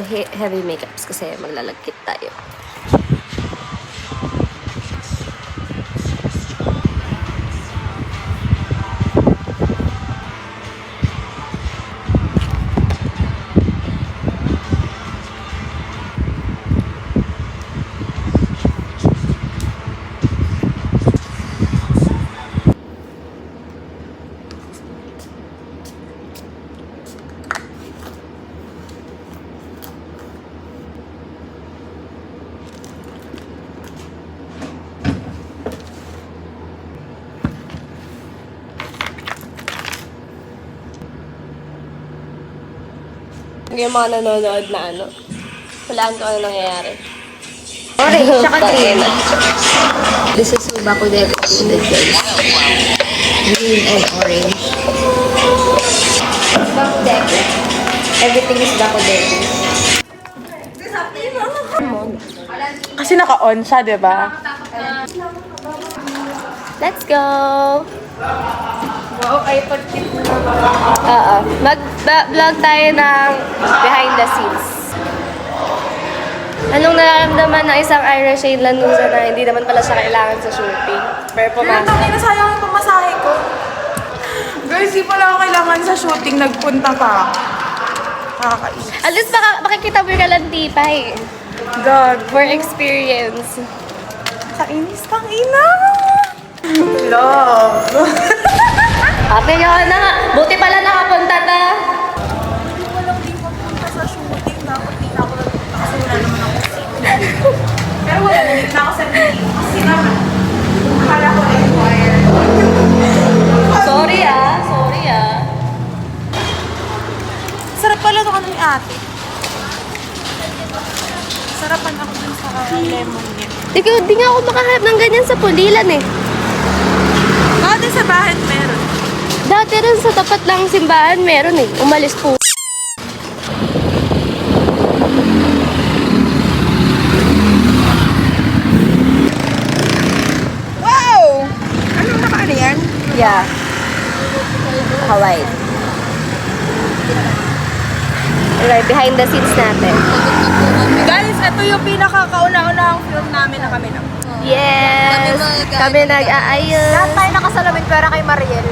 heavy makeups kasi maglalagkit tayo. Yung mga nanonood na ano, walaan ko ano nangyayari. Orange, tsaka green. This is Bakudeku included, guys. Green and orange. Bakudeku. Everything is Bakudeku. Kasi naka-on siya, di ba? Let's go! Wow, iPad tip na Oo. Mag-vlog tayo ng behind the scenes. Anong nararamdaman ng isang Ira Shane Lanuza na hindi naman pala siya kailangan sa shooting? Pero pumasok. Tangin na sayang yung pamasahe ko. Guys, di pala ako kailangan sa shooting. Nagpunta pa. Nakakainis. At least makikita mo yung kalantipay. God. For experience. Kainis pang ina. Love. Ate nyo na nga. Buti pala nakapunta ta. Hindi ko lang din magpunta sa shooting. Dapat di na ako nagpunta kasi wala naman ako seat. Pero wala, nandito na ako sa meeting. Kasi naman, akala ko required. Sorry ah. Sarap pala ito ano ni ate. Sarapan ako dun sa lemon niya. Di nga ako makahanap ng ganyan sa Pulilan eh. Dati sa bahay meron. Dati rin sa tapat lang simbahan meron eh. Umalis po. Wow! Anong nakaano yan? Yeah. Hawaii. Alright, behind the scenes natin. Guys, ito yung pinakakauna-unahang film namin na kami lang. Yes! Kami nag-aayos. Lahat tayo nakasalamin pera kay Mariel.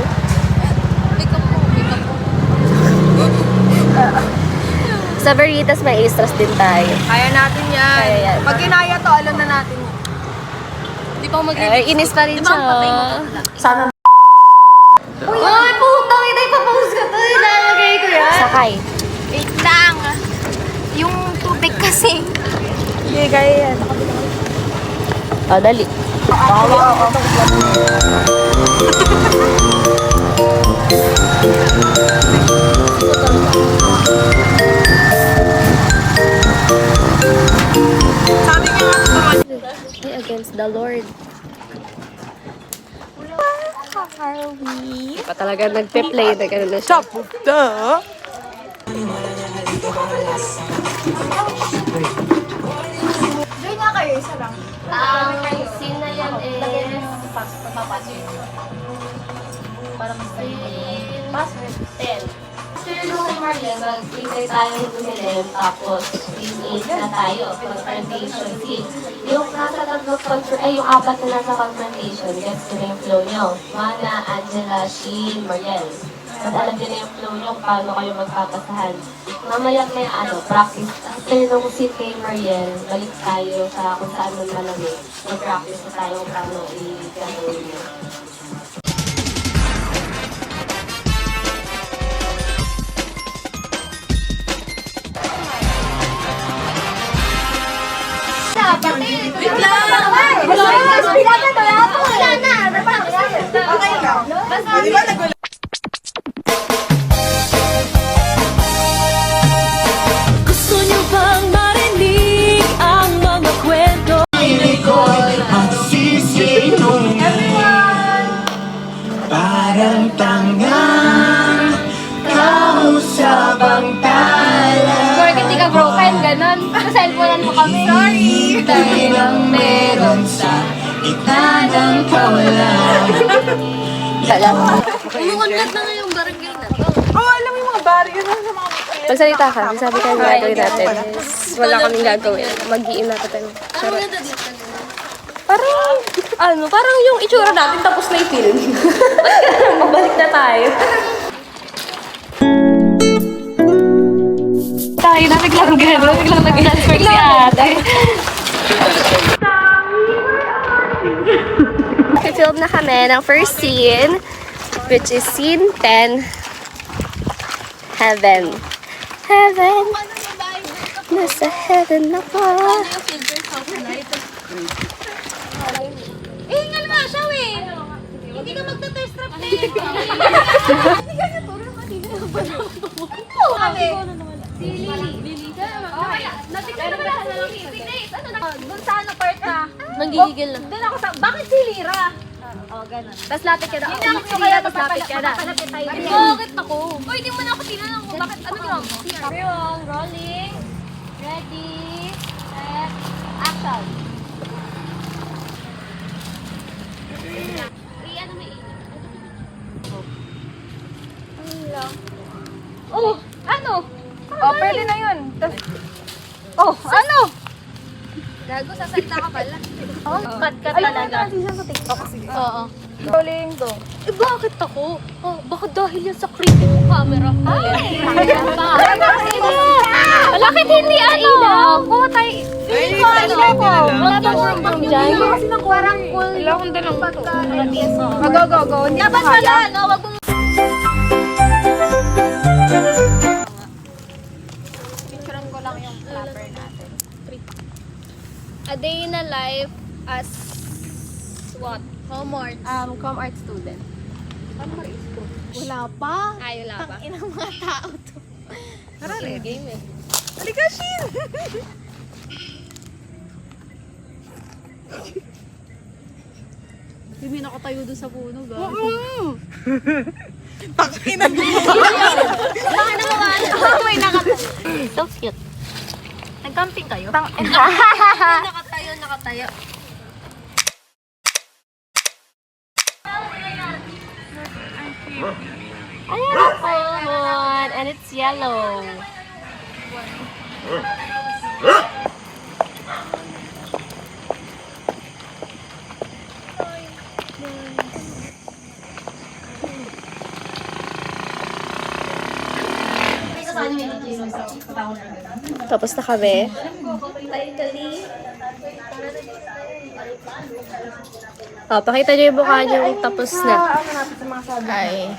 Sa Veritas may A-Stras din tayo. Kaya natin yan. Kaya yan. Pag kinaya to, alam na natin yan. Di pa mag- Inis pa rin siya. Sana Uy, puta! Ito ipapost ko to. Ilalagay ko yan. Sakay. Wait lang. Yung tubig kasi. hindi kaya yan. Oh, dali. Sabi niya nga naman. Ay, against the Lord. Harvey. Pa talaga nagpe-play na gano'n na siya. Top of the... Doon nga kayo, isa lang. Ang scene na yan is... Parang scene... Password 10. After nung kay Maria, mag-play tayo ng film, tapos scene 8 na tayo, confrontation scene. Yung nasa tatlong yung apat na nasa confrontation, gets ko na yung flow nyo. Mana, Angela, Sheen, Mariel. At alam nyo na yung flow nyo, paano kayo magpapasahan. Mamaya may practice. After nung scene kay Mariel, balik tayo sa kung saan man malamig. Mag-practice na tayo kung paano i-gagawin nyo. Wait lang! Wala na. Okay lang. Di ba nagulat? Gusto niyo bang marinig ang mga kwento? Parang tangang kausap ang tala. Bakit hindi ka broken? Ganon. Sa-cellphonean mo kami. Sorry! Dahil ang meron sa gitna ng kawalan. Alam mo. Umuunlad na nga yung barangay na to. Oh, alam mo yung mga barrio na sa mga Magsalita ka. Sabi ka yung gagawin natin. Wala kaming gagawin. Mag-iim na tayo. Parang yung itsura natin tapos na yung film. Mabalik na tayo. Tayo na biglang gano'n. Biglang nag-transfer si ate. Film na kami ng first scene, which is scene 10. Heaven. Heaven. Nasa heaven na po. Hingal nga siya, eh. Hindi ka magta-test trap na yun. Si Lily. Natikman naman ako si Lily. Doon sa ano part na? Nanggigigil lang. Doon ako sa, bakit si Lira? Ganun. Tapos lapit ka na. Hindi ako Si Lira, tapos lapit ka na. Papalapit tayo. Bakit ako? Uy, hindi mo na ako tinanong kung bakit, ano ginawa mo? Film, rolling. Ready, set, action. Oh, ano? Oh, pwede na yun. Oh, ano? Gago, sasalita ka pala. Cut ka talaga. Sa TikTok, sige. Oo. Rolling to. Eh, bakit ako? Oh, baka dahil yan sa creepy mo camera. Ay! Bakit hindi ano? Kuha tayo. Hindi ko ano. Wala bang room dyan? Kasi nang parang cool. Wala akong dalang bato. Go. Hindi pa kaya. No, wag mong... Picturean ko lang yung clapper natin. A day in a life as what? Home art. Com art student. Wala pa. Ay, wala pa. Inang mga tao to. Tara rin. Game eh. Halika, Shin! Hindi nakatayo doon sa puno, guys. So cute. Nag-camping kayo? Nakatayo. Ayan ang phone. And it's yellow. Tapos na kami. Oh, pakita niyo yung mukha niyo tapos na. Ay.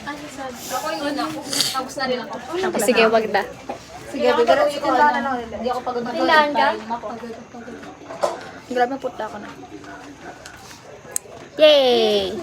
Tapos na rin ako. Sige, wag na. Sige, diretso ko na. Hindi ako pagod na. Tindahan ka? Grabe, puta ako na. Yay!